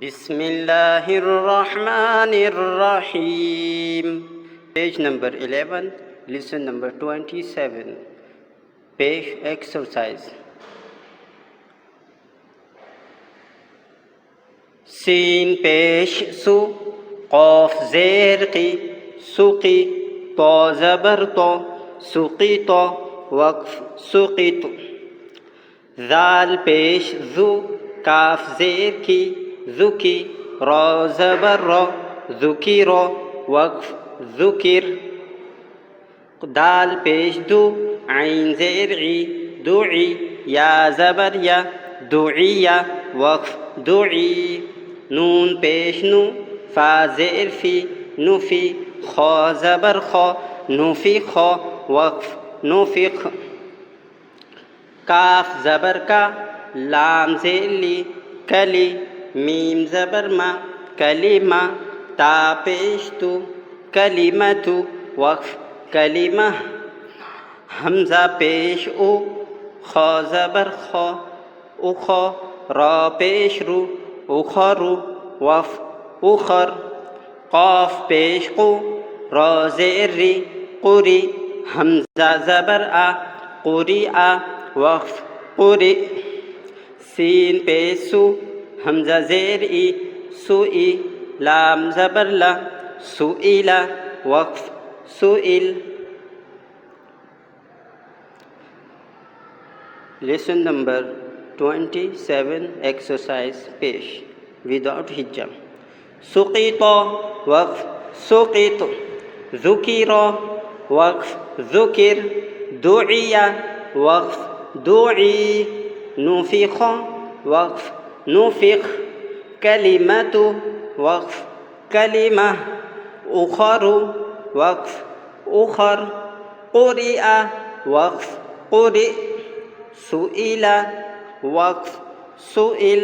Bismillahirrahmanirrahim. Page number 11, lesson number 27. Page exercise. Sin pesh su, qaf zer qi, suqi, ta zabar ta, suqita, waqf suqitu. ذال پیش ذو کاف زیر کی ذکی را زبر را ذکی را وقف ذکر دال پیش دو عین زیر عی دعی یا زبر یا دعی وقف دعی نون پیش نو فا زیر فی نفی خا زبر خا نفی خا وقف نفق काफ ज़बर का लाम ज़ेली कली मीम ज़बर मा कलीमा ता पेश तु कलीमतु वक्फ कलीमा हमज़ा पेश उ ख ज़बर ख उख रा पेश रु उखरु वक्फ उखर क़ाफ पेश qu रा ज़ेर री क़ुरी हमज़ा ज़बर आ क़ुरी आ वक्फ क़ुरी सीन पेशु हमज़ा ज़ेर ई सुई लाम ज़बर ला सुईला वक्फ सुइल. Lesson number 27 exercise पेश without hijab. सुक़ीता वक्फ सुक़ीत ज़ुकीरा वक्फ ज़ुकिर दुइया वक्फ दुई नुफ़िख़ वक्फ नुफ़िख़ कलिमतु वक्फ कलिमा उख़रु वक्फ उख़र क़ुरिआ वक्फ क़ुरि सुइला वक्फ सुइल.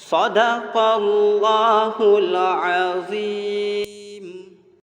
सदक़ल्लाहुल अज़ीम.